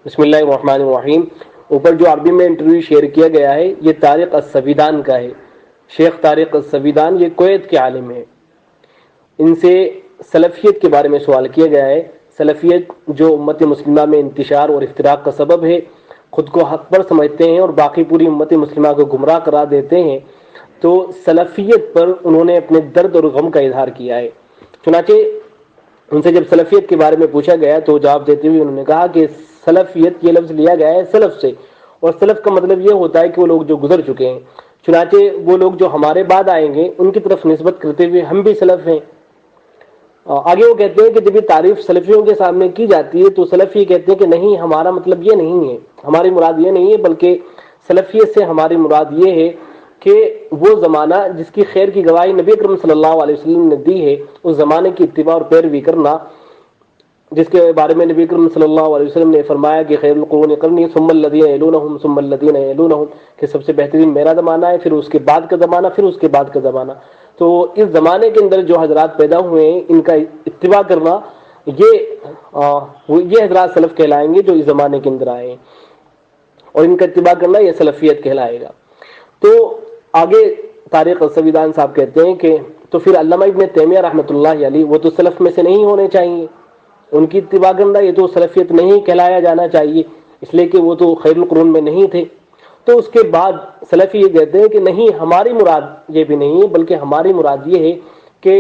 بسم اللہ الرحمن الرحیم۔ اوپر جو عربی میں انٹرویو شیئر کیا گیا ہے یہ طارق السویدان کا ہے۔ شیخ طارق السویدان یہ کویت کے عالم ہیں۔ ان سے سلفیت کے بارے میں سوال کیا گیا ہے۔ سلفیت جو امت مسلمہ میں انتشار اور افتراق کا سبب ہے، خود کو حق پر سمجھتے ہیں اور باقی پوری امت مسلمہ کو گمراہ قرار دیتے ہیں، تو سلفیت پر انہوں نے اپنے درد اور غم کا اظہار کیا ہے۔ چنانچہ ان سے جب سلفیت کے بارے میں پوچھا گیا تو جواب دیتے ہوئے انہوں نے کہا کہ سلفیت یہ لفظ لیا گیا ہے سلف سے، اور سلف کا مطلب یہ ہوتا ہے کہ وہ لوگ جو گزر چکے ہیں، چنانچہ وہ لوگ جو ہمارے بعد آئیں گے ان کی طرف نسبت کرتے ہوئے ہم بھی سلف ہیں۔ آگے وہ کہتے ہیں کہ جب یہ تعریف سلفیوں کے سامنے کی جاتی ہے تو سلفی کہتے ہیں کہ نہیں، ہمارا مطلب یہ نہیں ہے، ہماری مراد یہ نہیں ہے، بلکہ سلفیت سے ہماری مراد یہ ہے کہ وہ زمانہ جس کی خیر کی گواہی نبی اکرم صلی اللہ علیہ وسلم نے دی ہے، اس زمانے کی اتباع اور پیروی کرنا، جس کے بارے میں نبی اکرم صلی اللہ علیہ وسلم نے فرمایا کہ خیر القرون قرنی ثم الذین یلونہم ثم الذین یلونہم، کہ سب سے بہترین میرا زمانہ ہے، پھر اس کے بعد کا زمانہ، پھر اس کے بعد کا زمانہ۔ تو اس زمانے کے اندر جو حضرات پیدا ہوئے ہیں ان کا اتباع کرنا، یہ حضرات سلف کہلائیں گے جو اس زمانے کے اندر آئے ہیں، اور ان کا اتباع کرنا یہ سلفیت کہلائے گا۔ تو آگے طارق السویدان صاحب کہتے ہیں کہ تو پھر علامہ ابن تیمیہ رحمۃ اللہ علیہ وہ تو سلف میں سے نہیں ہونے چاہیے، ان کی اتباع کرنا یہ تو سلفیت نہیں کہلایا جانا چاہیے، اس لیے کہ وہ تو خیر القرون میں نہیں تھے۔ تو اس کے بعد سلفی یہ کہتے ہیں کہ نہیں، ہماری مراد یہ بھی نہیں ہے، بلکہ ہماری مراد یہ ہے کہ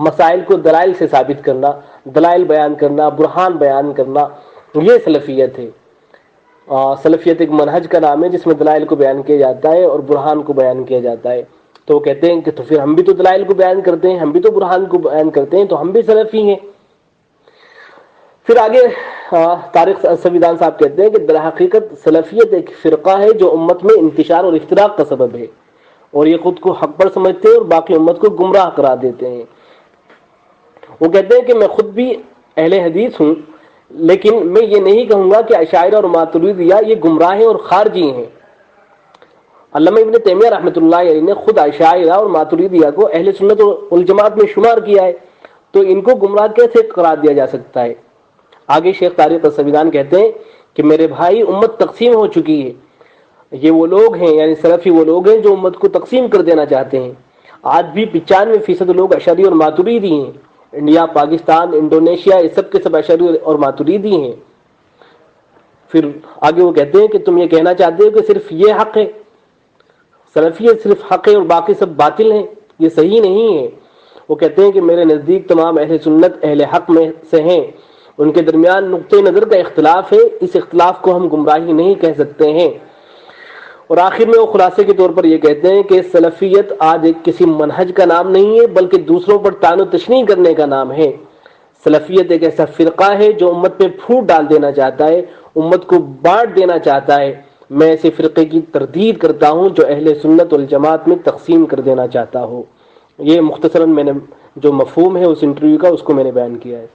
مسائل کو دلائل سے ثابت کرنا، دلائل بیان کرنا، برہان بیان کرنا، یہ سلفیت ہے۔ سلفیت ایک منہج کا نام ہے جس میں دلائل کو بیان کیا جاتا ہے اور برہان کو بیان کیا جاتا ہے۔ تو کہتے ہیں کہ تو پھر ہم بھی تو دلائل کو بیان کرتے ہیں، ہم بھی تو برہان کو بیان کرتے ہیں، تو ہم بھی سلفی ہیں۔ پھر آگے طارق السویدان صاحب کہتے ہیں کہ در حقیقت سلفیت ایک فرقہ ہے جو امت میں انتشار اور افتراق کا سبب ہے، اور یہ خود کو حق پر سمجھتے ہیں اور باقی امت کو گمراہ قرار دیتے ہیں۔ وہ کہتے ہیں کہ میں خود بھی اہل حدیث ہوں، لیکن میں یہ نہیں کہوں گا کہ اشاعرہ اور ماتریدیہ یہ گمراہ ہیں اور خارجی ہیں۔ علامہ ابن تیمیہ رحمۃ اللہ علیہ نے خود اشاعرہ اور ماتریدیہ کو اہل سنت والجماعت میں شمار کیا ہے، تو ان کو گمراہ کیسے قرار دیا جا سکتا ہے؟ آگے شیخ طارق السویدان کہتے ہیں کہ میرے بھائی، امت تقسیم ہو چکی ہے۔ یہ وہ لوگ ہیں، یعنی سلفی وہ لوگ ہیں جو امت کو تقسیم کر دینا چاہتے ہیں۔ آج بھی 95% لوگ اشعری اور ماتریدی ہیں۔ انڈیا، پاکستان، انڈونیشیا، یہ سب کے سب اشعری اور ماتریدی ہیں۔ پھر آگے وہ کہتے ہیں کہ تم یہ کہنا چاہتے ہو کہ صرف یہ حق ہے، سلفیت صرف حق ہے اور باقی سب باطل ہیں، یہ صحیح نہیں ہے۔ وہ کہتے ہیں کہ میرے نزدیک تمام اہل سنت اہل حق میں سے ہیں، ان کے درمیان نقطہ نظر کا اختلاف ہے، اس اختلاف کو ہم گمراہی نہیں کہہ سکتے ہیں۔ اور آخر میں وہ خلاصے کے طور پر یہ کہتے ہیں کہ سلفیت آج ایک کسی منہج کا نام نہیں ہے، بلکہ دوسروں پر طعن و تشنیع کرنے کا نام ہے۔ سلفیت ایک ایسا فرقہ ہے جو امت میں پھوٹ ڈال دینا چاہتا ہے، امت کو بانٹ دینا چاہتا ہے۔ میں ایسے فرقے کی تردید کرتا ہوں جو اہل سنت والجماعت میں تقسیم کر دینا چاہتا ہو۔ یہ مختصراً میں نے جو مفہوم ہے اس انٹرویو کا، اس کو میں نے بیان کیا ہے۔